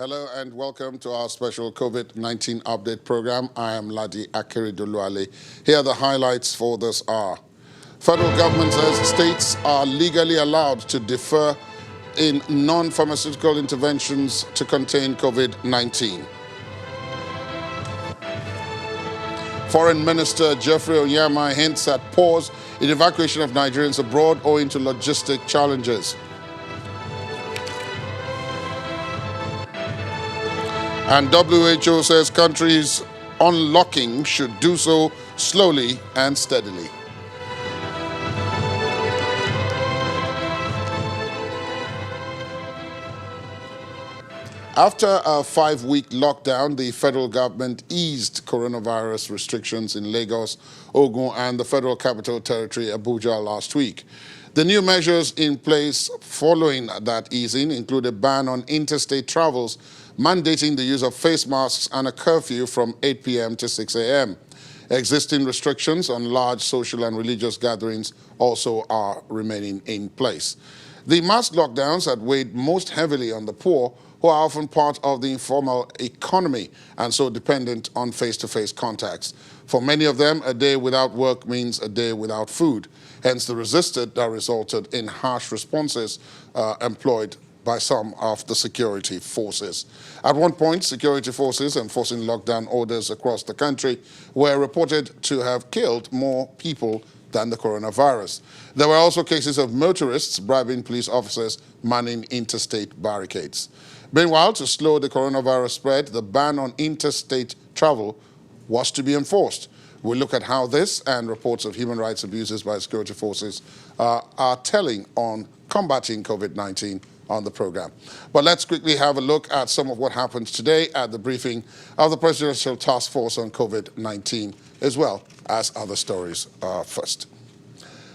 Hello and welcome to our special COVID-19 update program. I am Ladi Akeredoluale. Here are the highlights for this hour. Federal government says states are legally allowed to defer in non-pharmaceutical interventions to contain COVID-19. Foreign Minister Jeffrey Onyema hints at pause in evacuation of Nigerians abroad owing to logistic challenges. And WHO says countries unlocking should do so slowly and steadily. After a 5-week lockdown, the federal government eased coronavirus restrictions in Lagos, Ogun, and the Federal Capital Territory, Abuja, last week. The new measures in place following that easing include a ban on interstate travels, mandating the use of face masks and a curfew from 8 p.m. to 6 a.m. Existing restrictions on large social and religious gatherings also are remaining in place. The mass lockdowns had weighed most heavily on the poor, who are often part of the informal economy and so dependent on face-to-face contacts. For many of them, a day without work means a day without food. Hence the resistance that resulted in harsh responses employed by some of the security forces. At one point, security forces enforcing lockdown orders across the country were reported to have killed more people than the coronavirus. There were also cases of motorists bribing police officers manning interstate barricades. Meanwhile, to slow the coronavirus spread, the ban on interstate travel was to be enforced. We'll look at how this and reports of human rights abuses by security forces are telling on combating COVID-19 on the program. But let's quickly have a look at some of what happened today at the briefing of the Presidential Task Force on COVID-19, as well as other stories first.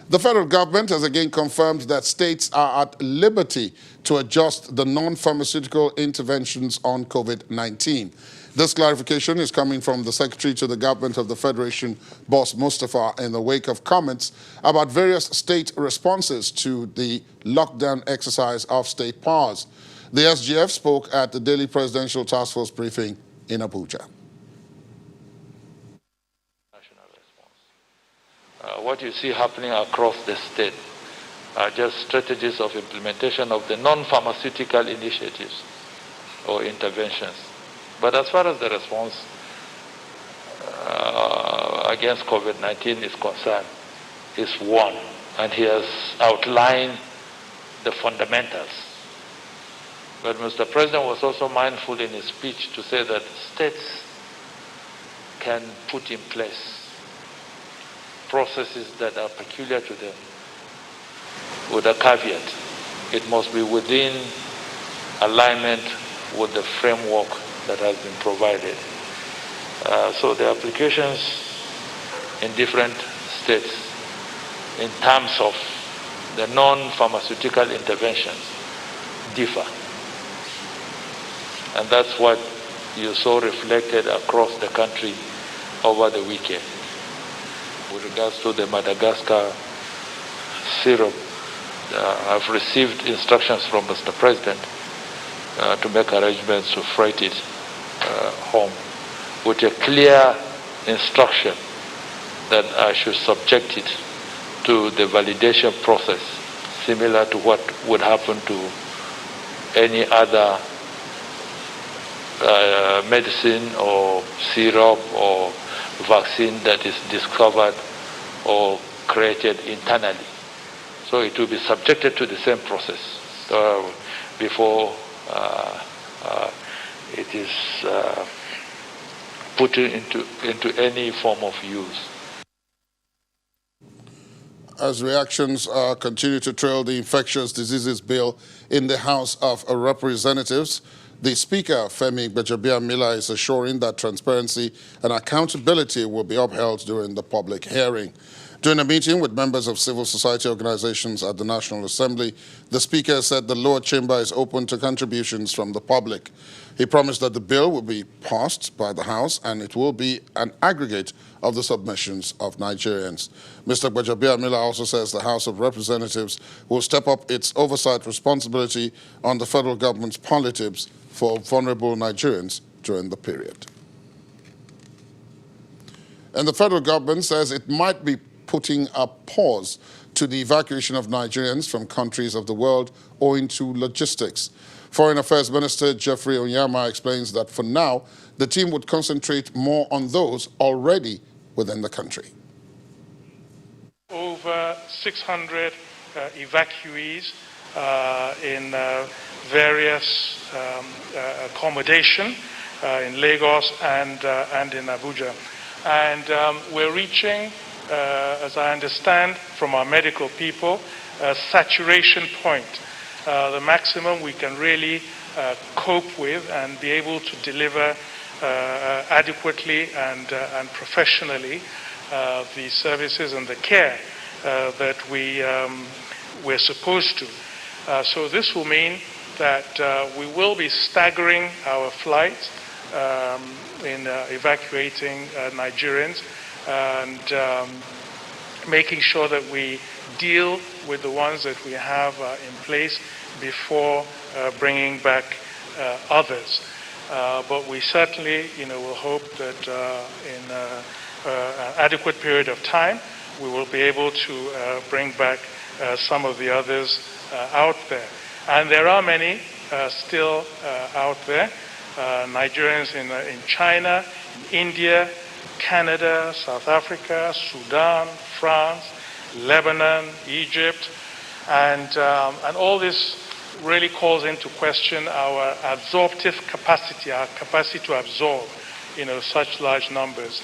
The federal government has again confirmed that states are at liberty to adjust the non-pharmaceutical interventions on COVID-19. This clarification is coming from the Secretary to the Government of the Federation, Boss Mustafa, in the wake of comments about various state responses to the lockdown exercise of state powers. The SGF spoke at the daily Presidential Task Force briefing in Abuja. What you see happening across the state are just strategies of implementation of the non-pharmaceutical initiatives or interventions. But as far as the response against COVID-19 is concerned, is one, and he has outlined the fundamentals. But Mr. President was also mindful in his speech to say that states can put in place processes that are peculiar to them with a caveat. It must be within alignment with the framework that has been provided. So the applications in different states in terms of the non-pharmaceutical interventions differ. And that's what you saw reflected across the country over the weekend. With regards to the Madagascar syrup, I've received instructions from Mr. President to make arrangements to freight it home with a clear instruction that I should subject it to the validation process similar to what would happen to any other medicine or syrup or vaccine that is discovered or created internally. So it will be subjected to the same process before it is put into any form of use. As reactions continue to trail the infectious diseases bill in the House of Representatives, the Speaker, Femi Gbajabiamila, is assuring that transparency and accountability will be upheld during the public hearing. During a meeting with members of civil society organizations at the National Assembly, the Speaker said the lower chamber is open to contributions from the public. He promised that the bill will be passed by the House and it will be an aggregate of the submissions of Nigerians. Mr. Gbajabiamila also says the House of Representatives will step up its oversight responsibility on the federal government's palliatives for vulnerable Nigerians during the period. And the federal government says it might be putting a pause to the evacuation of Nigerians from countries of the world owing to logistics. Foreign Affairs Minister Jeffrey Onyama explains that for now, the team would concentrate more on those already within the country. Over 600 evacuees in various accommodation in Lagos and in Abuja. And we're reaching, as I understand from our medical people, a saturation point, the maximum we can really cope with and be able to deliver adequately and professionally the services and the care that we're supposed to. So this will mean that we will be staggering our flights in evacuating Nigerians and making sure that we deal with the ones that we have in place before bringing back others. But we certainly, will hope that in an adequate period of time, we will be able to bring back some of the others out there. And there are many still out there. Nigerians in China, India, Canada, South Africa, Sudan, France, Lebanon, Egypt, and all this really calls into question our absorptive capacity, our capacity to absorb, such large numbers.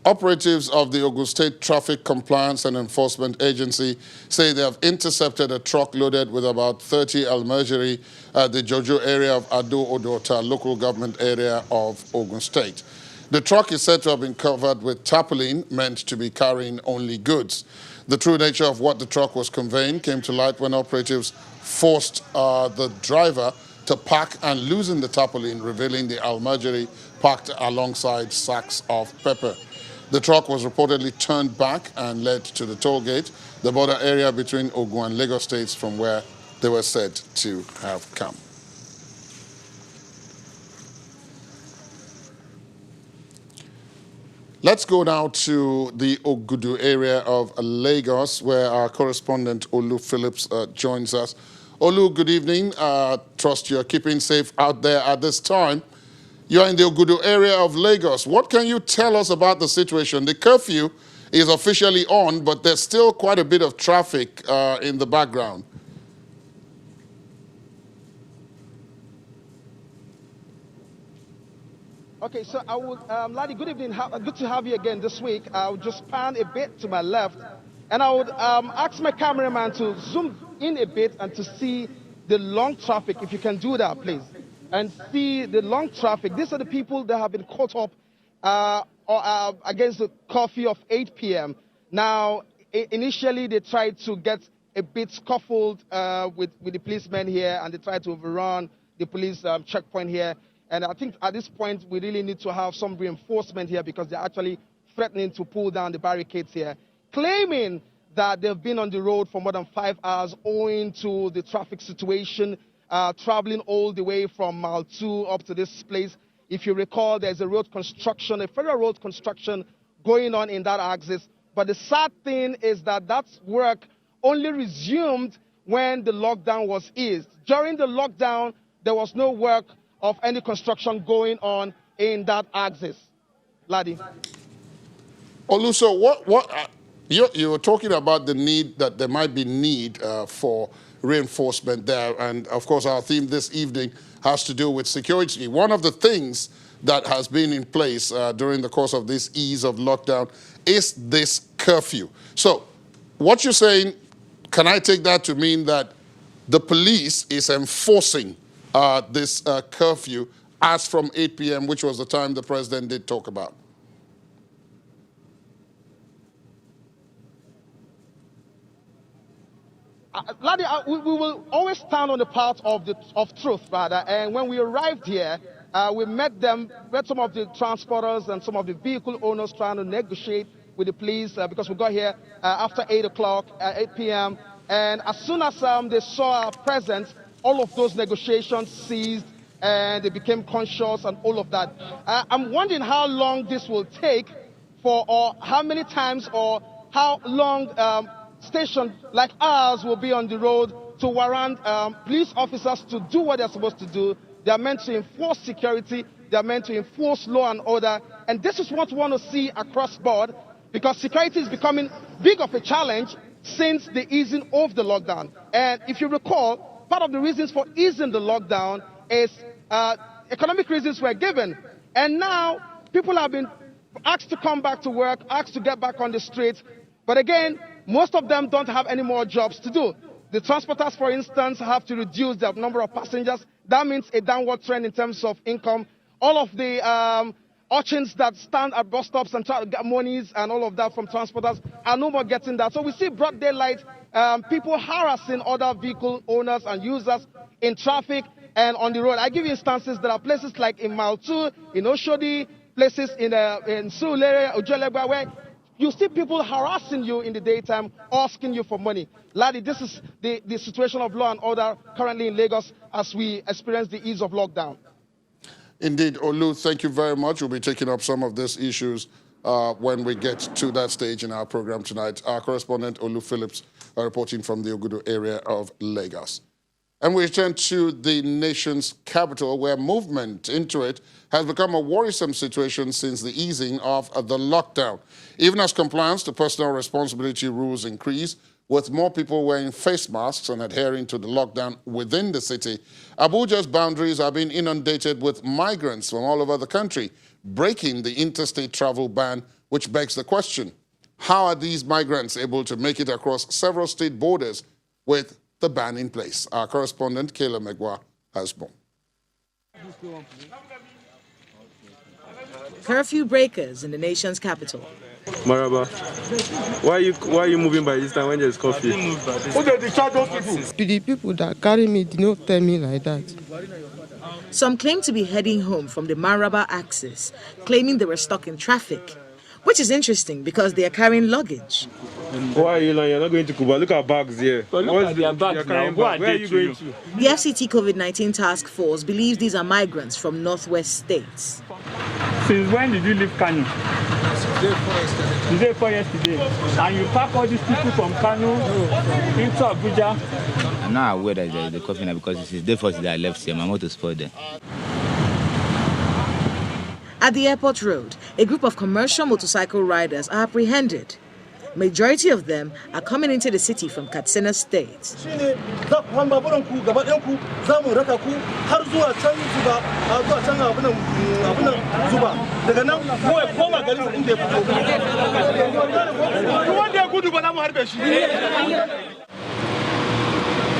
Operatives of the Ogun State Traffic Compliance and Enforcement Agency say they have intercepted a truck loaded with about 30 almergeri at the Jojo area of Ado Odota local government area of Ogun State. The truck is said to have been covered with tarpaulin meant to be carrying only goods. The true nature of what the truck was conveying came to light when operatives forced the driver to pack and loosen the tarpaulin, revealing the almergeri packed alongside sacks of pepper. The truck was reportedly turned back and led to the toll gate, the border area between Ogun and Lagos states from where they were said to have come. Let's go now to the Ogudu area of Lagos, where our correspondent Olu Phillips joins us. Olu, good evening. Trust you're keeping safe out there at this time. You're in the Ogudu area of Lagos. What can you tell us about the situation? The curfew is officially on, but there's still quite a bit of traffic in the background. Okay, so I would, Ladi, good evening. Good to have you again this week. I'll just pan a bit to my left, and I would ask my cameraman to zoom in a bit and to see the long traffic, if you can do that, please. And see the long traffic. These are the people that have been caught up against the curfew of 8 p.m. Now, initially they tried to get a bit scuffled with the policemen here, and they tried to overrun the police checkpoint here. And I think at this point we really need to have some reinforcement here because they're actually threatening to pull down the barricades here, claiming that they've been on the road for more than 5 hours owing to the traffic situation. Traveling all the way from Mile 2 up to this place. If you recall, there's a road construction, a federal road construction going on in that axis. But the sad thing is that that work only resumed when the lockdown was eased. During the lockdown, there was no work of any construction going on in that axis. Ladi. Oluso, you were talking about the need, that there might be need for reinforcement there. And of course, our theme this evening has to do with security. One of the things that has been in place during the course of this ease of lockdown is this curfew. So what you're saying, can I take that to mean that the police is enforcing this curfew as from 8 p.m., which was the time the president did talk about? Laddie, we will always stand on the part of truth, rather. And when we arrived here, we met some of the transporters and some of the vehicle owners trying to negotiate with the police because we got here after 8 p.m. And as soon as they saw our presence, all of those negotiations ceased and they became conscious and all of that. I'm wondering how long this will take or how many times or how long stations like ours will be on the road to warrant police officers to do what they're supposed to do. They are meant to enforce security. They are meant to enforce law and order. And this is what we want to see across board because security is becoming big of a challenge since the easing of the lockdown. And if you recall, part of the reasons for easing the lockdown is economic reasons were given. And now people have been asked to come back to work, asked to get back on the streets. But again, most of them don't have any more jobs to do. The transporters, for instance, have to reduce the number of passengers. That means a downward trend in terms of income. All of the urchins that stand at bus stops and try to get monies and all of that from transporters are no more getting that. So we see broad daylight, people harassing other vehicle owners and users in traffic and on the road. I give you instances. There are places like in Mile 2, in Oshodi, places in Surulere, Ojuelegba, where you see people harassing you in the daytime, asking you for money. Laddie, this is the situation of law and order currently in Lagos as we experience the ease of lockdown. Indeed, Olu, thank you very much. We'll be taking up some of these issues when we get to that stage in our program tonight. Our correspondent, Olu Phillips, reporting from the Ogudu area of Lagos. And we return to the nation's capital, where movement into it has become a worrisome situation since the easing of the lockdown. Even as compliance to personal responsibility rules increase, with more people wearing face masks and adhering to the lockdown within the city, Abuja's boundaries are being inundated with migrants from all over the country, breaking the interstate travel ban, which begs the question, how are these migrants able to make it across several state borders with the ban in place? Our correspondent, Kayla Megwa, has more. Curfew breakers in the nation's capital. Maraba, why are you moving by this time when there's curfew? To the people that carry me, did not tell me like that. Some claim to be heading home from the Maraba axis, claiming they were stuck in traffic, which is interesting because they are carrying luggage. Why are you lying? You're not going to Cuba. Look at bags here. Look at their bags now. Where are you going to? The FCT COVID-19 task force believes these are migrants from northwest states. Since when did you leave Kano? The day before yesterday. And you pack all these people from Kano into Abuja. I'm not aware that there is a coffee now because it's the day first that I left here. My motor spoiled there. At the airport road, a group of commercial motorcycle riders are apprehended. Majority of them are coming into the city from Katsina State.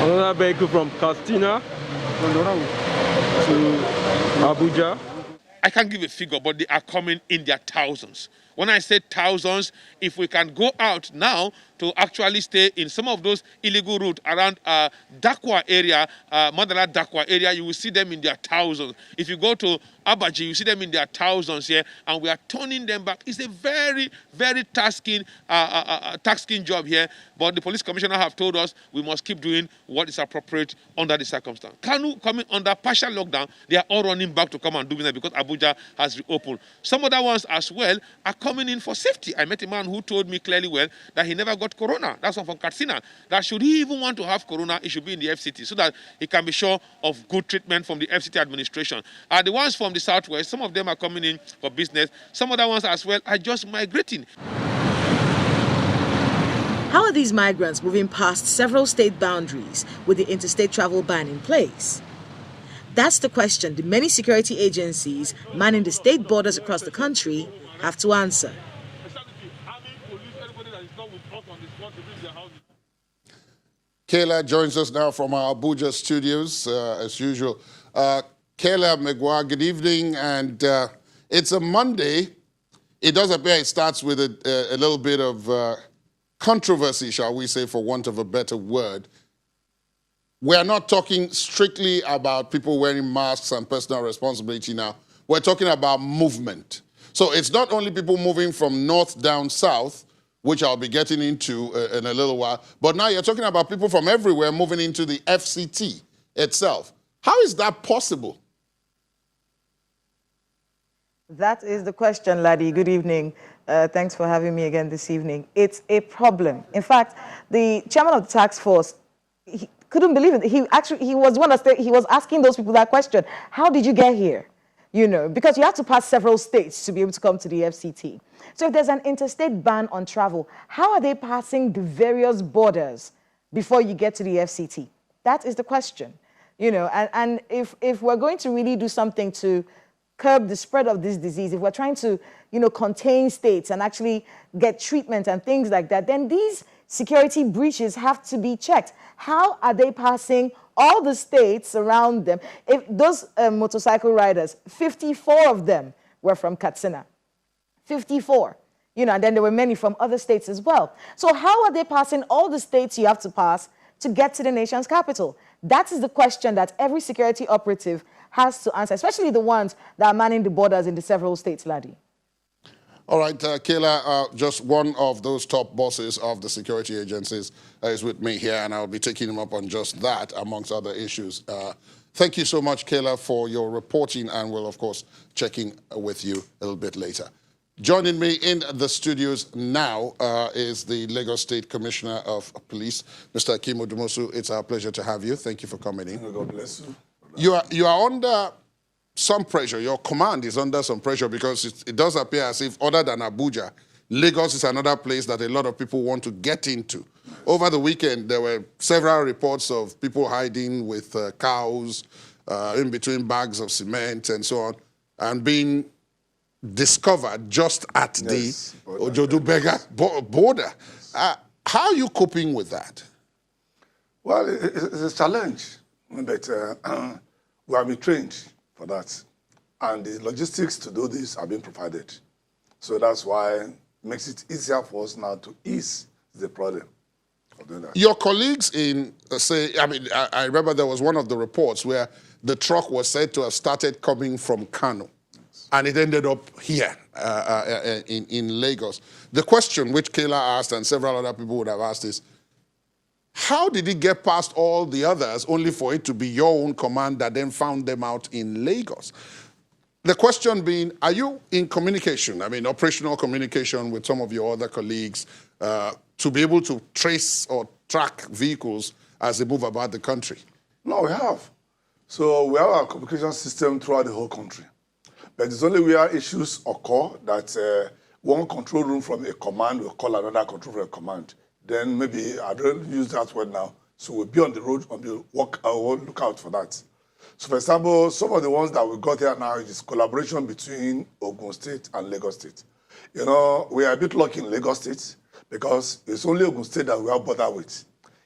Another vehicle from Katsina to Abuja. I can't give a figure, but they are coming in their thousands. When I say thousands, if we can go out now to actually stay in some of those illegal routes around Dakwa area, Mandala Dakwa area, you will see them in their thousands. If you go to Abuja, you see them in their thousands here, and we are turning them back. It's a very, very tasking job here, but the police commissioner have told us we must keep doing what is appropriate under the circumstance. Kanu coming under partial lockdown, they are all running back to come and do business because Abuja has reopened. Some other ones as well are coming in for safety. I met a man who told me clearly well that he never got corona. That's one from Katsina. That should he even want to have corona, it should be in the FCT so that he can be sure of good treatment from the FCT administration. The ones from the southwest, some of them are coming in for business. Some other ones as well are just migrating. How are these migrants moving past several state boundaries with the interstate travel ban in place? That's the question the many security agencies manning the state borders across the country have to answer. Kayla joins us now from our Abuja studios, as usual. Kayla Megwa, good evening. And it's a Monday. It does appear it starts with a little bit of controversy, shall we say, for want of a better word. We're not talking strictly about people wearing masks and personal responsibility now. We're talking about movement. So it's not only people moving from north down south, which I'll be getting into in a little while, but now you're talking about people from everywhere moving into the FCT itself. How is that possible? That is the question, Laddie. Good evening. Thanks for having me again this evening. It's a problem. In fact, the chairman of the task force, he couldn't believe it. He was one that he was asking those people that question. How did you get here? You know, because you have to pass several states to be able to come to the FCT. So if there's an interstate ban on travel, how are they passing the various borders before you get to the FCT? That is the question. You know, and if we're going to really do something to curb the spread of this disease, if we're trying to, you know, contain states and actually get treatment and things like that, then these security breaches have to be checked. How are they passing all the states around them? If those motorcycle riders, 54 of them were from Katsina. 54. You know, and then there were many from other states as well. So how are they passing all the states you have to pass to get to the nation's capital? That is the question that every security operative has to answer, especially the ones that are manning the borders in the several states, Laddie. All right, Kayla, just one of those top bosses of the security agencies is with me here, and I'll be taking him up on just that, amongst other issues. Thank you so much, Kayla, for your reporting, and we'll, of course, check in with you a little bit later. Joining me in the studios now is the Lagos State Commissioner of Police, Mr. Akeem Odumosu. It's our pleasure to have you. Thank you for coming in. God bless you. You are under some pressure. Your command is under some pressure because it does appear as if, other than Abuja, Lagos is another place that a lot of people want to get into. Over the weekend, there were several reports of people hiding with cows in between bags of cement and so on, and being discovered just at the Ojodu-Bega border. How are you coping with that? Well, it's a challenge, but we have been trained for that. And the logistics to do this have been provided. So that's why it makes it easier for us now to ease the problem of doing that. Your colleagues in, I remember there was one of the reports where the truck was said to have started coming from Kano. And it ended up here in Lagos. The question which Kayla asked and several other people would have asked is, how did it get past all the others only for it to be your own command that then found them out in Lagos? The question being, are you in communication, operational communication with some of your other colleagues to be able to trace or track vehicles as they move about the country? No, we have. So we have a communication system throughout the whole country. But it's only where issues occur that one control room from a command will call another control from a command. Then maybe, I don't use that word now, so we'll be on the road and we'll look out for that. So for example, some of the ones that we got here now is collaboration between Ogun State and Lagos State. You know, we are a bit lucky in Lagos State because it's only Ogun State that we have border with.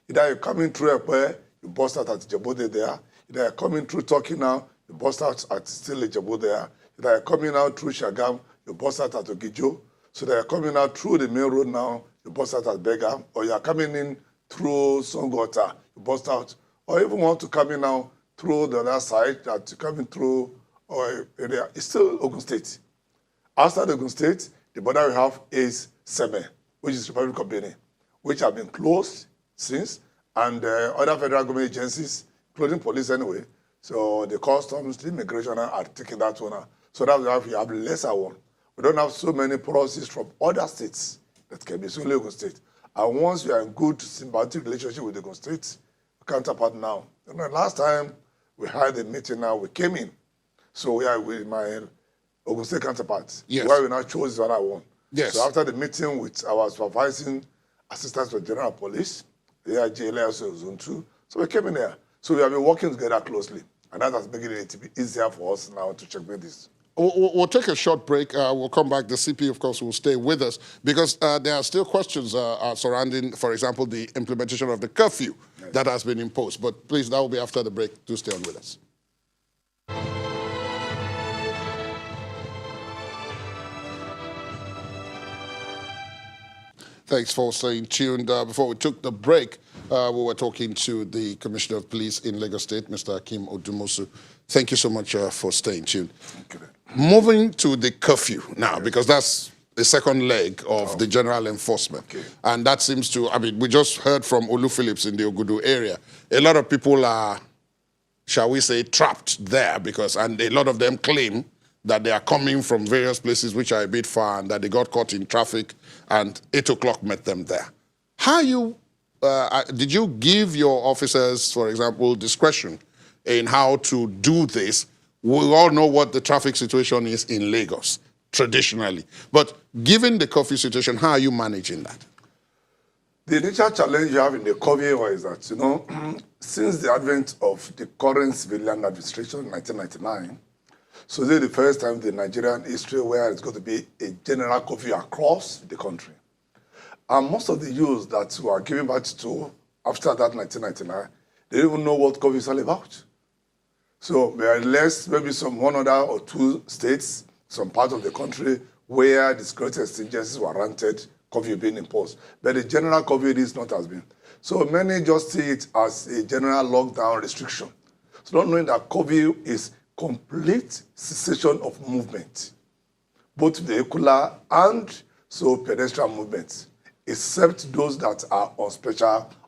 Either you're coming through Ekpe, you bust out at Djibouti there. Either you're coming through Turkey now, you bust out at still Djibouti there. Either you're coming out through Shagam, you bust out at Ogijo. So they're coming out through the main road now, you bust out at Bega. Or you're coming in through Songota, you bust out. Or even want to come in now through the other side, that you're coming through or area. It's still Ogun State. Outside Ogun State, the border we have is Seme, which is Republic of Benin, which have been closed since, and other federal government agencies, including police anyway. So the customs, the immigration are taking that one out. So that's why we have lesser one. We don't have so many policies from other states that can be so Ogun State. And once we are in good symbiotic relationship with Ogun State counterpart now. You know, last time we had a meeting now, we came in. So we are with my Ogun State counterparts. Yes. Where we now chose what I want. Yes. So after the meeting with our supervising assistants for General Police, the IGLA also Zone 2, so we came in here. So we have been working together closely. And that has made it to be easier for us now to checkmate this. We'll take a short break. We'll come back. The CP, of course, will stay with us because there are still questions surrounding, for example, the implementation of the curfew that has been imposed. But please, that will be after the break. Do stay on with us. Thanks for staying tuned. Before we took the break, we were talking to the Commissioner of Police in Lagos State, Mr. Akim Odumosu. Thank you so much for staying tuned. Moving to the curfew now, because that's the second leg of the general enforcement. And that seems to, I mean, we just heard from Olu Phillips in the Ogudu area. A lot of people are, shall we say, trapped there because, and a lot of them claim that they are coming from various places which are a bit far and that they got caught in traffic and 8 o'clock met them there. How did you give your officers, for example, discretion in how to do this? We all know what the traffic situation is in Lagos, traditionally. But given the curfew situation, how are you managing that? The initial challenge you have in the curfew is that, you know, since the advent of the current civilian administration in 1999, so this is the first time in the Nigerian history where it's going to be a general curfew across the country. And most of the youths that were given birth to after that 1999, they didn't even know what curfew is all about. So there are less, maybe some one other or two states, some part of the country where the security exigencies were granted, curfew being imposed. But the general curfew is not as been. So many just see it as a general lockdown restriction. So not knowing that curfew is complete cessation of movement, both vehicular and so pedestrian movements, except those that are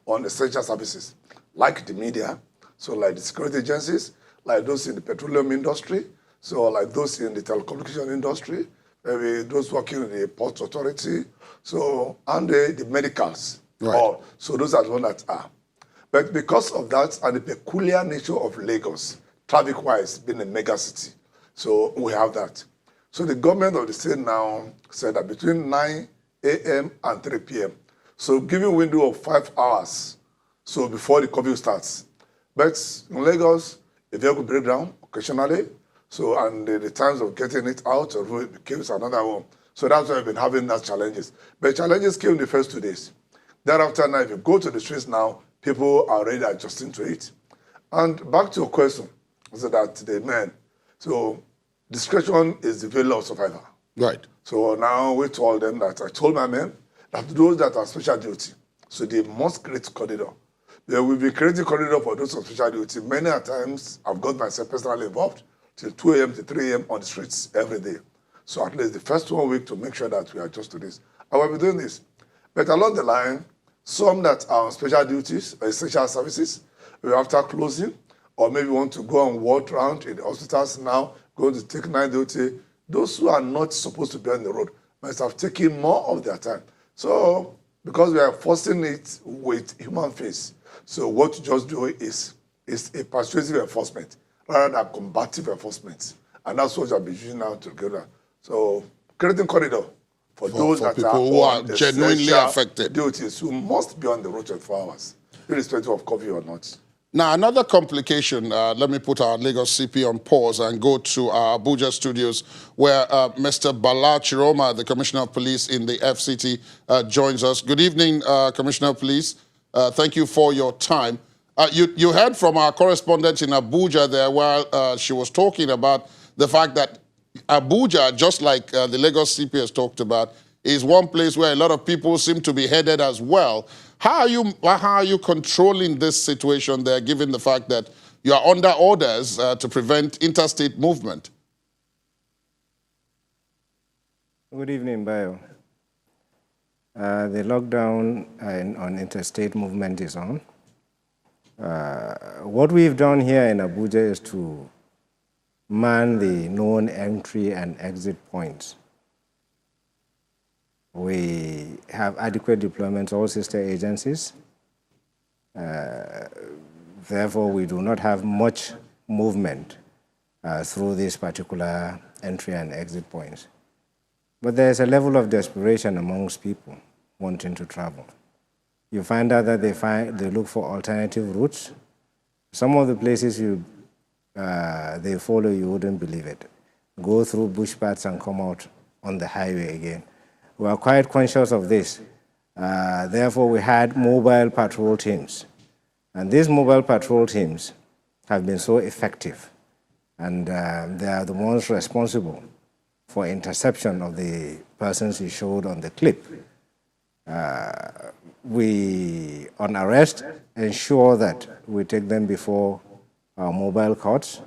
on essential services, like the media, so like the security agencies, like those in the petroleum industry, so like those in the telecommunication industry, maybe those working in the port authority, so and the medicals. Right. So those are the ones that are. But because of that and the peculiar nature of Lagos, traffic-wise, being a mega city, so we have that. So the government of the state now said that between 9 a.m. and 3 p.m., so giving window of 5 hours, so before the curfew starts. But in Lagos, a vehicle break down occasionally, so and the times of getting it out or it becomes another one. So that's why we've been having those challenges. But challenges came in the first 2 days. Thereafter, now if you go to the streets now, people are already adjusting to it. And back to your question, so that the men, so discretion is the value of survival. Right. So now we told them that I told my men that those that are special duty, so they must create corridor. There will be creating corridor for those on special duty. Many a times I've got myself personally involved till 2 a.m. to 3 a.m. on the streets every day. So at least the first 1 week to make sure that we adjust to this. I will be doing this. But along the line, some that are on special duties, essential services, we after closing, or maybe want to go on walk around in the hospitals now, going to take night duty. Those who are not supposed to be on the road must have taken more of their time. So because we are forcing it with human face, so what you just do is a persuasive enforcement rather than combative enforcement. And that's what you'll be using now together. So creating corridor for those that people who are genuinely affected. Duties who must be on the road 24 hours, irrespective of curfew or not. Now, another complication, let me put our Lagos CP on pause and go to our Abuja studios where Mr. Bala Chiroma, the Commissioner of Police in the FCT, joins us. Good evening, Commissioner of Police. Thank you for your time. You heard from our correspondent in Abuja there while she was talking about the fact that Abuja, just like the Lagos CP has talked about, is one place where a lot of people seem to be headed as well. How are you controlling this situation there, given the fact that you are under orders to prevent interstate movement? Good evening, Bayo. The lockdown on interstate movement is on. What we've done here in Abuja is to man the known entry and exit points. We have adequate deployments, all sister agencies. Therefore, we do not have much movement through these particular entry and exit points. But there's a level of desperation amongst people wanting to travel. You find out that they look for alternative routes. Some of the places they follow, you wouldn't believe it. go through bush paths and come out on the highway again. We are quite conscious of this. Therefore, we had mobile patrol teams. And these mobile patrol teams have been so effective, and they are the ones responsible for interception of the persons you showed on the clip. We, on arrest, ensure that we take them before our mobile courts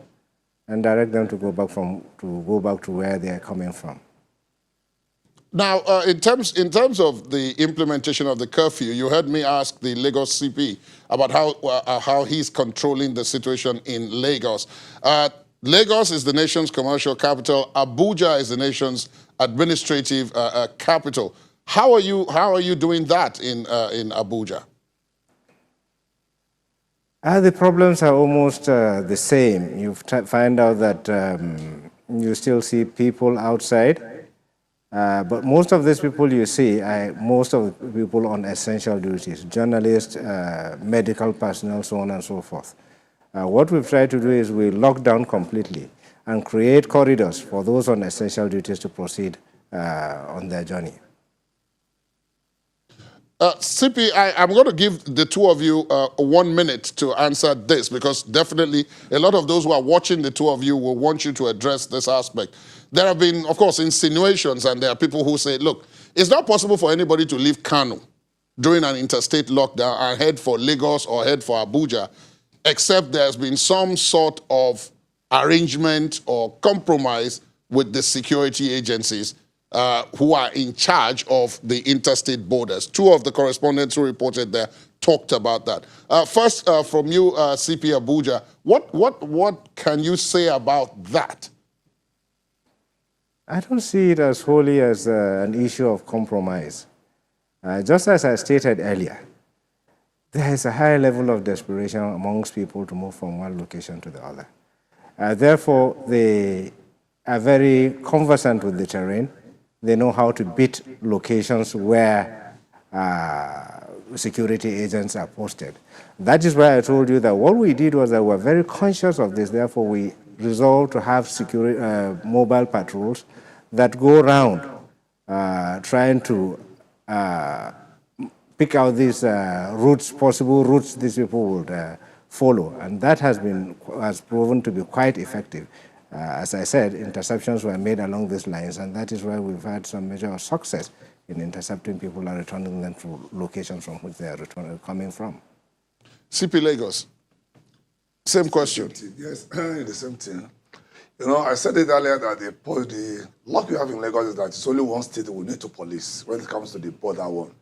and direct them to go back to where they are coming from. Now, in terms of the implementation of the curfew, you heard me ask the Lagos CP about how he's controlling the situation in Lagos. Lagos is the nation's commercial capital. Abuja is the nation's administrative capital. How are you doing that in Abuja? The problems are almost the same. You find out that you still see people outside. But most of these people you see are most of the people on essential duties, journalists, medical personnel, so on and so forth. What we've tried to do is we lock down completely and create corridors for those on essential duties to proceed on their journey. CP, I'm going to give the two of you 1 minute to answer this, because definitely a lot of those who are watching the two of you will want you to address this aspect. There have been, of course, insinuations, and there are people who say, look, it's not possible for anybody to leave Kano during an interstate lockdown and head for Lagos or head for Abuja, except there's been some sort of arrangement or compromise with the security agencies who are in charge of the interstate borders. Two of the correspondents who reported there talked about that. First, from you, CP Abuja, what can you say about that? I don't see it as wholly as an issue of compromise. Just as I stated earlier, there is a high level of desperation amongst people to move from one location to the other. Therefore, they are very conversant with the terrain. They know how to beat locations where security agents are posted. That is why I told you that what we did was that we were very conscious of this. Therefore, we resolved to have mobile patrols that go around trying to pick out these possible routes these people would follow. And that has proven to be quite effective. As I said, interceptions were made along these lines, and that is why we've had some measure of success in intercepting people and returning them to locations from which they are coming from. CP Lagos, same question. Yes, the same thing. You know, I said it earlier that the luck we have in Lagos is that it's only one state we need to police when it comes to the border one.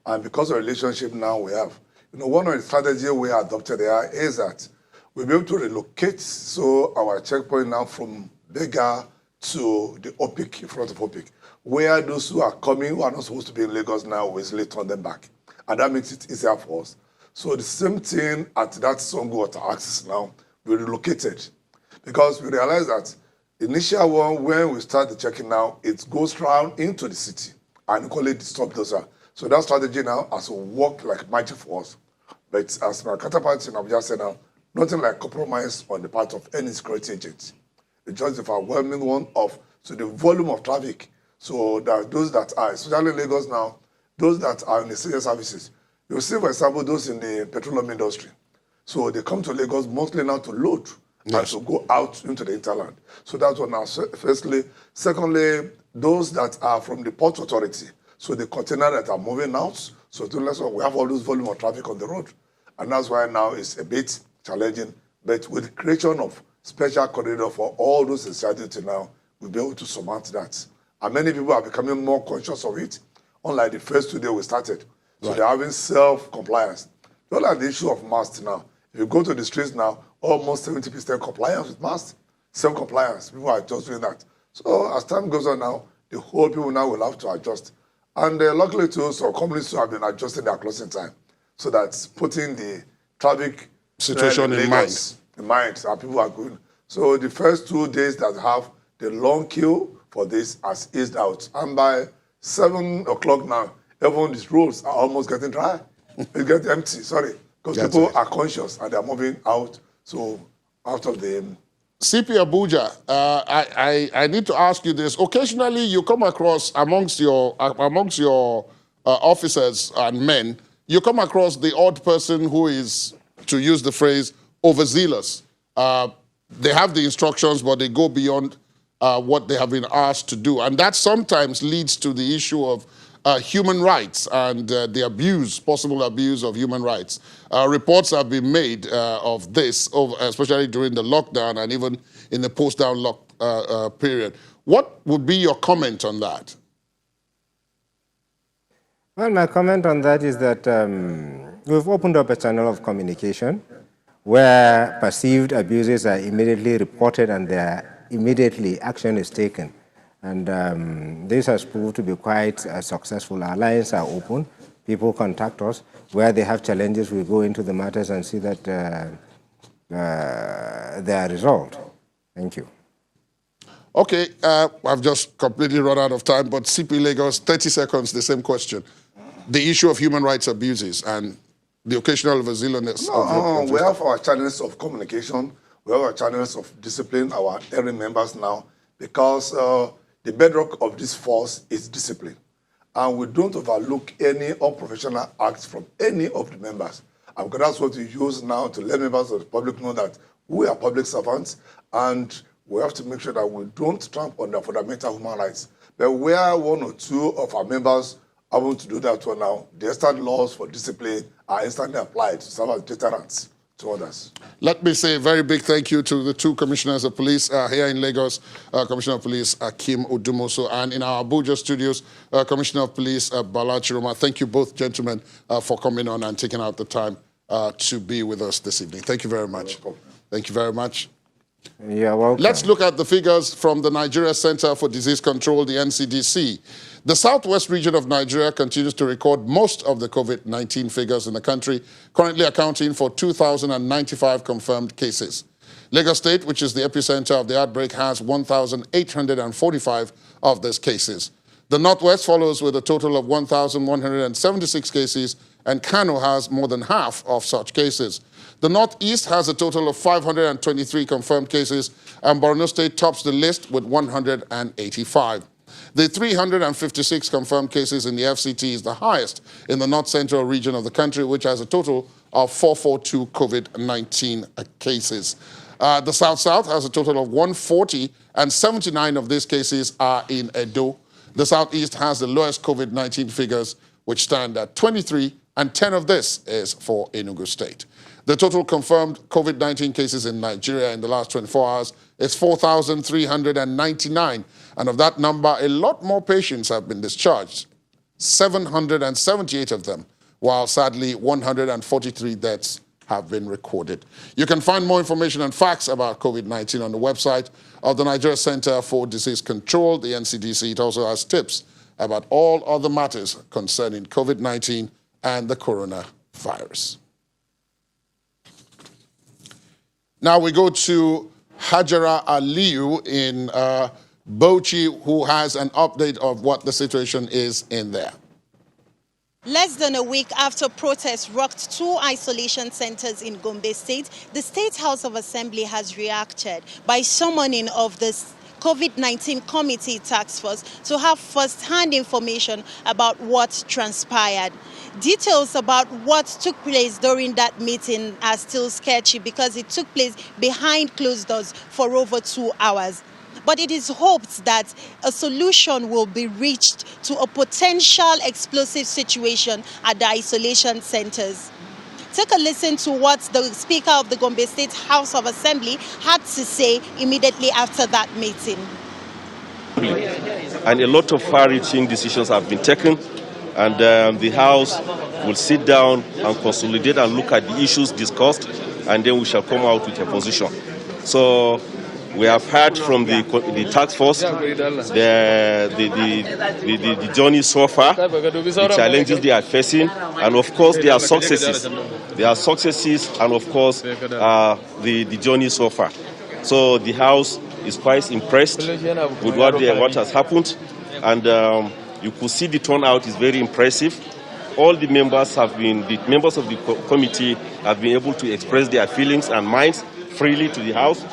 And because of the relationship now we have, you know, one of the strategies we adopted there is that we'll be able to relocate so our checkpoint now from Bega to the OPIC, in front of OPIC, where those who are coming, who are not supposed to be in Lagos now, will easily turn them back. And that makes it easier for us. So the same thing at that Songo axis now, we relocated. Because we realized that the initial one, when we start the checking now, it goes round into the city and call it disturb those. So that strategy now has worked like magic for us. But as my counterpart in Abuja said now, nothing like compromise on the part of any security agent. It's just the overwhelming one of the volume of traffic. So that those that are, especially in Lagos now, those that are in the civil services, you see, for example, those in the petroleum industry. So they come to Lagos mostly now to load. Yes. And to go out into the hinterland. So that's one now, firstly. Secondly, those that are from the port authority, so the container that are moving out, so we have all this volume of traffic on the road. And that's why now it's a bit challenging. But with the creation of special corridor for all those societies now, we'll be able to surmount that. And many people are becoming more conscious of it, unlike the first 2 days we started. So right. They're having self-compliance. Not like the issue of masks now. If you go to the streets now, almost 70% compliance with masks, self-compliance. People are just doing that. So as time goes on now, the whole people now will have to adjust. And luckily too, some companies too have been adjusting their closing time. So that's putting the traffic situation in mind. In mind, and people are going. So the first 2 days that have the long queue for this has eased out. And by 7 o'clock now, even these roads are almost getting dry. It's getting empty, sorry. Because people are conscious and they're moving out, so out of the CP Abuja, I need to ask you this. Occasionally, you come across amongst your officers and men, you come across the odd person who is, to use the phrase, overzealous. They have the instructions, but they go beyond what they have been asked to do. And that sometimes leads to the issue of human rights and the possible abuse of human rights. Reports have been made of this, especially during the lockdown and even in the post-down period. What would be your comment on that? Well, my comment on that is that we've opened up a channel of communication where perceived abuses are immediately reported and immediately action is taken. And this has proved to be quite successful. Our lines are open. People contact us. Where they have challenges, we go into the matters and see that they are resolved. Thank you. Okay, I've just completely run out of time, but CP Lagos, 30 seconds, the same question. The issue of human rights abuses and the occasional overzealousness. We have our channels of communication. We have our channels of discipline, our area members now, because the bedrock of this force is discipline. And we don't overlook any unprofessional acts from any of the members. And that's what we use now to let members of the public know that we are public servants and we have to make sure that we don't tramp on their fundamental human rights. But where one or two of our members are going to do that one now, the instant laws for discipline are instantly applied to serve as deterrents to others. Let me say a very big thank you to the two commissioners of police here in Lagos, Commissioner of Police Akim Odumoso, and in our Abuja studios, Commissioner of Police Bala Chiroma. Thank you both, gentlemen, for coming on and taking out the time to be with us this evening. Thank you very much. Thank you very much. You're welcome. Let's look at the figures from the Nigeria Center for Disease Control, the NCDC. The southwest region of Nigeria continues to record most of the COVID-19 figures in the country, currently accounting for 2,095 confirmed cases. Lagos State, which is the epicenter of the outbreak, has 1,845 of these cases. The northwest follows with a total of 1,176 cases, and Kano has more than half of such cases. The northeast has a total of 523 confirmed cases, and Borno State tops the list with 185. The 356 confirmed cases in the FCT is the highest in the north central region of the country, which has a total of 442 COVID-19 cases. The south-south has a total of 140, and 79 of these cases are in Edo. The southeast has the lowest COVID-19 figures, which stand at 23, and 10 of this is for Enugu State. The total confirmed COVID-19 cases in Nigeria in the last 24 hours is 4,399. And of that number, a lot more patients have been discharged, 778 of them, while sadly 143 deaths have been recorded. You can find more information and facts about COVID-19 on the website of the Nigeria Center for Disease Control, the NCDC. It also has tips about all other matters concerning COVID-19 and the coronavirus. Now we go to Hajara Aliyu in Bauchi, who has an update of what the situation is in there. Less than a week after protests rocked two isolation centers in Gombe State, the State House of Assembly has reacted by summoning of this COVID-19 Committee Task Force to have first-hand information about what transpired. Details about what took place during that meeting are still sketchy because it took place behind closed doors for over 2 hours. But it is hoped that a solution will be reached to a potential explosive situation at the isolation centers. Take a listen to what the Speaker of the Gombe State House of Assembly had to say immediately after that meeting. And a lot of far-reaching decisions have been taken, and the House will sit down and consolidate and look at the issues discussed, and then we shall come out with a position. So we have heard from the task force the journey so far, the challenges they are facing, and of course their successes. There are successes, and of course the journey so far. So the House is quite impressed with what has happened, and you could see the turnout is very impressive. All the members of the committee have been able to express their feelings and minds freely to the House.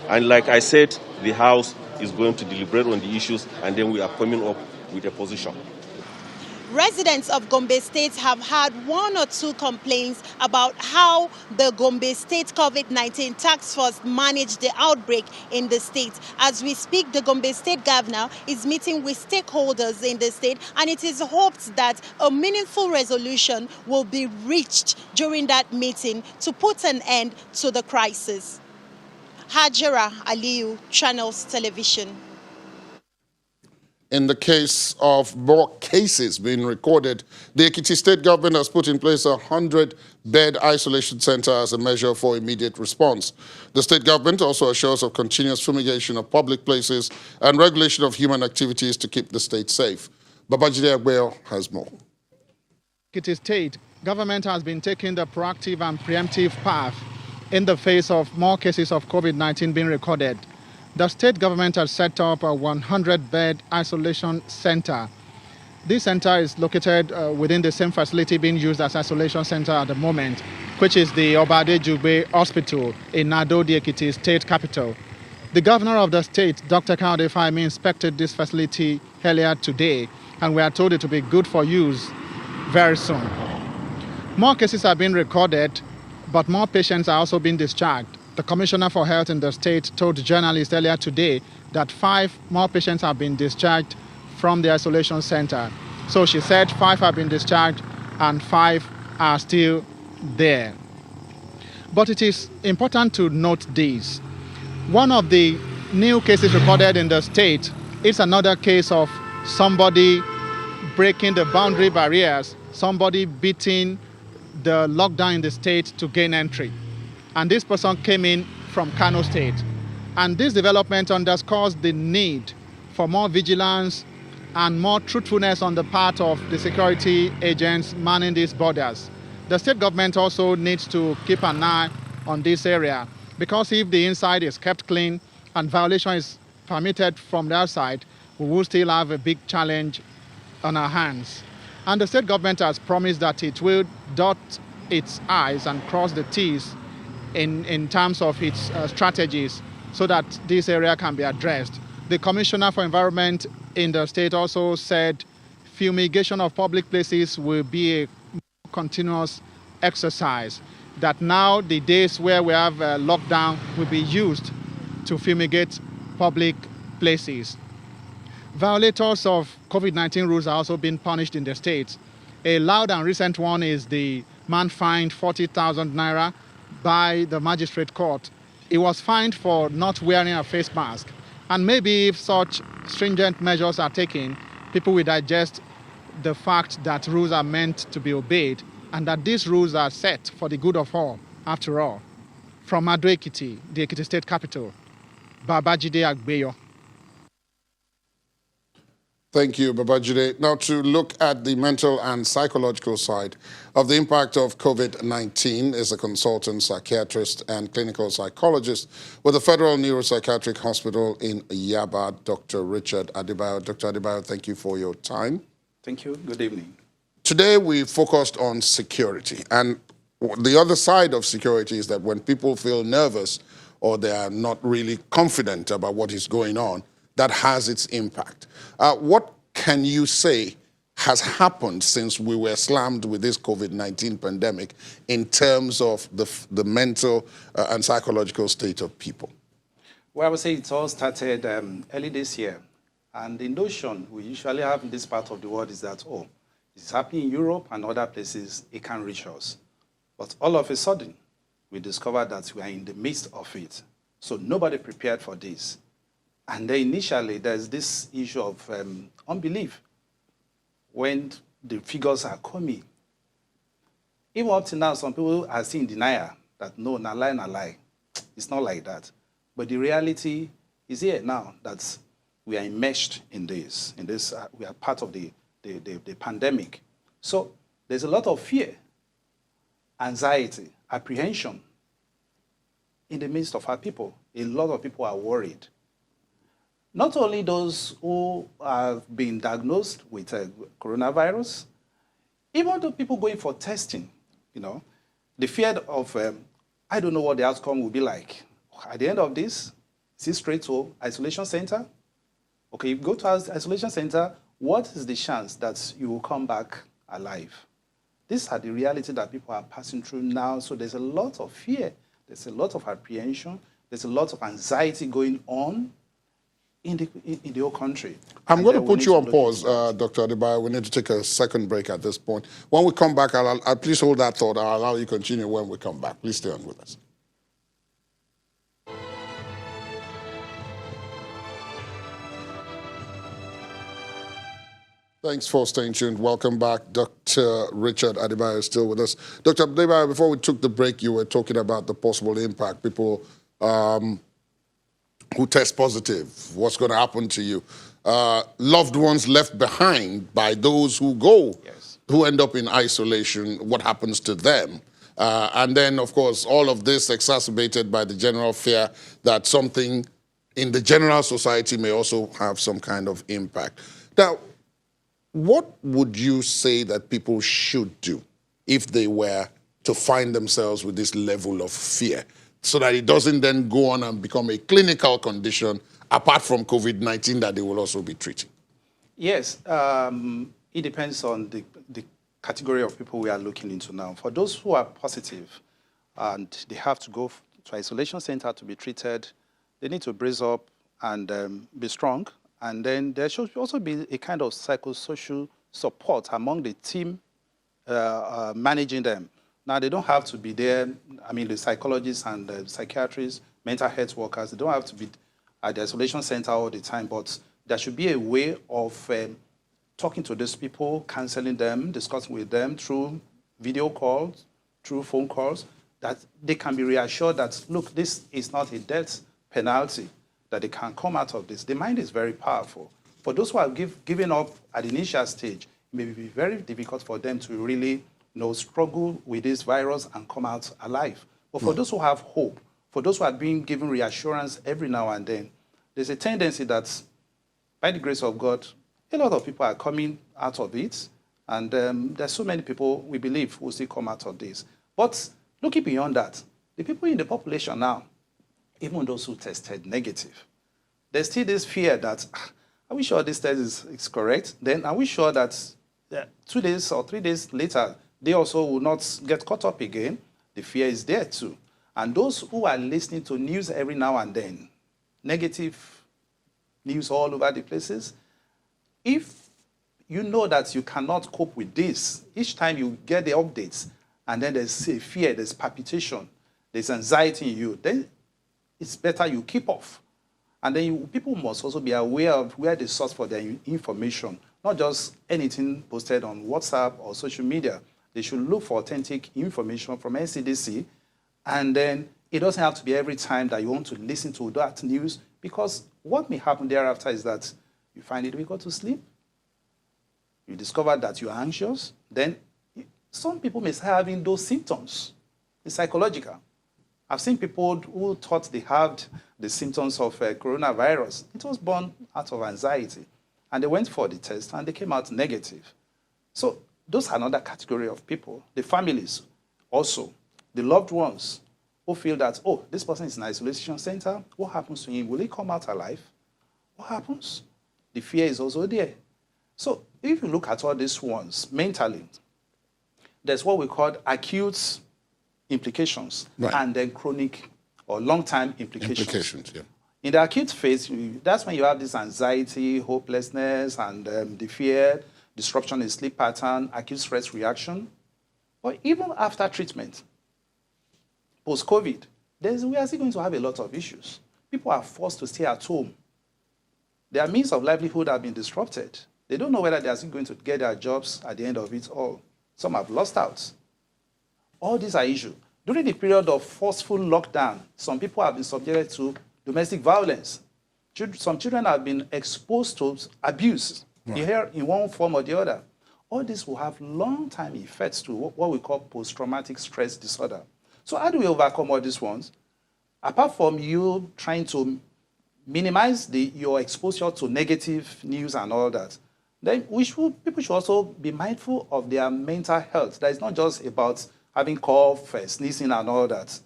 And like I said, the House is going to deliberate on the issues, and then we are coming up with a position. Residents of Gombe State have had one or two complaints about how the Gombe State COVID-19 task force managed the outbreak in the state. As we speak, the Gombe State governor is meeting with stakeholders in the state, and it is hoped that a meaningful resolution will be reached during that meeting to put an end to the crisis. Hajara Aliyu, Channels Television. In the case of more cases being recorded, the Ekiti State government has put in place a 100-bed isolation center as a measure for immediate response. The state government also assures of continuous fumigation of public places and regulation of human activities to keep the state safe. Babajide Agbeo has more. Ekiti State government has been taking the proactive and preemptive path in the face of more cases of COVID-19 being recorded. The state government has set up a 100-bed isolation center. This center is located within the same facility being used as isolation center at the moment, which is the Obade Jugbe Hospital in Nado, the Ekiti State capital. The governor of the state, Dr. Kaude Fahimi, inspected this facility earlier today, and we are told it will be good for use very soon. More cases have been recorded, but more patients are also being discharged. The Commissioner for Health in the state told journalists earlier today that 5 more patients have been discharged from the isolation center. So she said 5 have been discharged and 5 are still there. But it is important to note this. One of the new cases recorded in the state is another case of somebody breaking the boundary barriers, somebody beating the lockdown in the state to gain entry. And this person came in from Kano State. And this development underscores the need for more vigilance and more truthfulness on the part of the security agents manning these borders. The state government also needs to keep an eye on this area, because if the inside is kept clean and violation is permitted from the outside, we will still have a big challenge on our hands. And the state government has promised that it will dot its I's and cross the T's in terms of its strategies so that this area can be addressed. The Commissioner for Environment in the state also said fumigation of public places will be a continuous exercise, that now the days where we have lockdown will be used to fumigate public places. Violators of COVID-19 rules are also being punished in the state. A loud and recent one is the man fined 40,000 naira by the magistrate court. He was fined for not wearing a face mask. And maybe if such stringent measures are taken, people will digest the fact that rules are meant to be obeyed and that these rules are set for the good of all, after all. From Ado Ekiti, the Ekiti State capital, Babajide Agbeyo. Thank you, Babajide. Now, to look at the mental and psychological side of the impact of COVID-19 is a consultant psychiatrist and clinical psychologist with the Federal Neuropsychiatric Hospital in Yaba, Dr. Richard Adebayo. Dr. Adebayo, thank you for your time. Thank you. Good evening. Today, we focused on security. And the other side of security is that when people feel nervous or they are not really confident about what is going on, that has its impact. What can you say has happened since we were slammed with this COVID-19 pandemic in terms of the mental and psychological state of people? Well, I would say it all started early this year. And the notion we usually have in this part of the world is that, oh, it's happening in Europe and other places, it can reach us. But all of a sudden, we discovered that we are in the midst of it. So nobody prepared for this. And then initially, there's this issue of unbelief when the figures are coming. Even up to now, some people are still in denial that no, na lie. It's not like that. But the reality is here now that we are enmeshed in this. We are part of the pandemic. So there's a lot of fear, anxiety, apprehension in the midst of our people. A lot of people are worried. Not only those who have been diagnosed with coronavirus, even the people going for testing, the fear of, I don't know what the outcome will be like. At the end of this, Is it straight to isolation center? Okay, if you go to isolation center, what is the chance that you will come back alive? These are the reality that people are passing through now. So there's a lot of fear. There's a lot of apprehension. There's a lot of anxiety going on in the whole country. I'm going to put you on pause, Dr. Adebayo. We need to take a second break at this point. When we come back, I'll please hold that thought. I'll allow you to continue when we come back. Please stay on with us. Thanks for staying tuned. Welcome back. Dr. Richard Adebayo is still with us. Dr. Adebayo, before we took the break, you were talking about the possible impact. People who test positive, what's going to happen to you. Loved ones left behind by those who go, who end up in isolation, what happens to them? And then, of course, all of this exacerbated by the general fear that something in the general society may also have some kind of impact. Now, what would you say that people should do if they were to find themselves with this level of fear, so that it doesn't then go on and become a clinical condition apart from COVID-19 that they will also be treating? Yes, it depends on the category of people we are looking into now. For those who are positive and they have to go to isolation center to be treated, they need to brace up and be strong. And then there should also be a kind of psychosocial support among the team managing them. Now, they don't have to be there. I mean, the psychologists and the psychiatrists, mental health workers, they don't have to be at the isolation center all the time, but there should be a way of talking to these people, counseling them, discussing with them through video calls, through phone calls, that they can be reassured that, look, this is not a death penalty, that they can come out of this. The mind is very powerful. For those who have given up at the initial stage, it may be very difficult for them to really struggle with this virus and come out alive. But for those who have hope, for those who are being given reassurance every now and then, there's a tendency that, by the grace of God, a lot of people are coming out of it, and there's so many people we believe will still come out of this. But looking beyond that, the people in the population now, even those who tested negative, there's still this fear that, are we sure this test is correct? Then are we sure that 2 days or 3 days later, they also will not get caught up again? The fear is there too. And those who are listening to news every now and then, negative news all over the places, if you know that you cannot cope with this, each time you get the updates, and then there's a fear, there's palpitation, there's anxiety in you, then it's better you keep off. And then people must also be aware of where they source for their information, not just anything posted on WhatsApp or social media. They should look for authentic information from NCDC, and then it doesn't have to be every time that you want to listen to that news, because what may happen thereafter is that you find it difficult to sleep, you discover that you're anxious, then some people may start having those symptoms. It's psychological. I've seen people who thought they had the symptoms of coronavirus. It was born out of anxiety. And they went for the test and they came out negative. So those are another category of people. The families also, the loved ones who feel that, oh, this person is in an isolation center. What happens to him? Will he come out alive? What happens? The fear is also there. So if you look at all these ones mentally, there's what we call acute implications, and then chronic or long-term implications. In the acute phase, that's when you have this anxiety, hopelessness, and the fear, disruption in sleep pattern, acute stress reaction. But even after treatment, post-COVID, we are still going to have a lot of issues. People are forced to stay at home. Their means of livelihood have been disrupted. They don't know whether they are still going to get their jobs at the end of it all. Some have lost out. All these are issues. During the period of forceful lockdown, some people have been subjected to domestic violence. Some children have been exposed to abuse, here in one form or the other. All this will have long-term effects to what we call post-traumatic stress disorder. So how do we overcome all these ones? Apart from you trying to minimize your exposure to negative news and all that, then people should also be mindful of their mental health. That is not just about having cough, sneezing, and all that.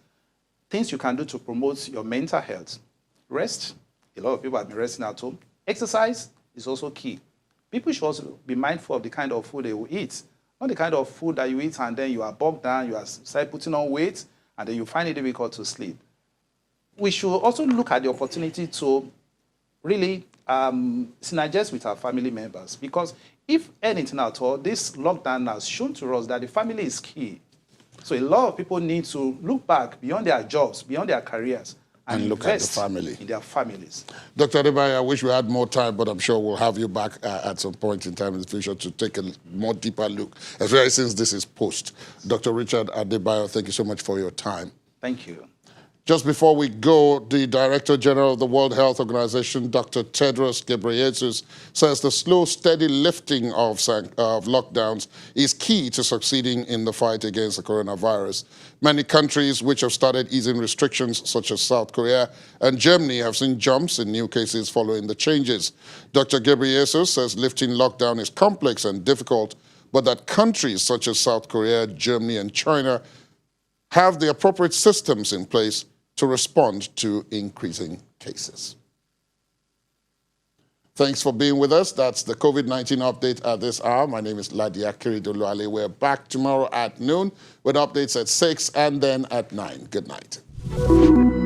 Things you can do to promote your mental health. Rest. A lot of people have been resting at home. Exercise is also key. People should also be mindful of the kind of food they will eat. Not the kind of food that you eat and then you are bogged down, you are start putting on weight, and then you find it difficult to sleep. We should also look at the opportunity to really synergize with our family members, because if anything at all, this lockdown has shown to us that the family is key. So a lot of people need to look back beyond their jobs, beyond their careers, and look at the invest family. in their families. Dr. Adebayo, I wish we had more time, but I'm sure we'll have you back at some point in time in the future to take a more deeper look, especially since this is post. Dr. Richard Adebayo, thank you so much for your time. Thank you. Just before we go, the Director General of the World Health Organization, Dr. Tedros Ghebreyesus, says the slow, steady lifting of lockdowns is key to succeeding in the fight against the coronavirus. Many countries which have started easing restrictions, such as South Korea and Germany, have seen jumps in new cases following the changes. Dr. Ghebreyesus says lifting lockdown is complex and difficult, but that countries such as South Korea, Germany, and China have the appropriate systems in place to respond to increasing cases. Thanks for being with us. That's the COVID-19 update at this hour. My name is Ladia Kiridoluale. We're back tomorrow at noon with updates at 6 and then at 9. Good night.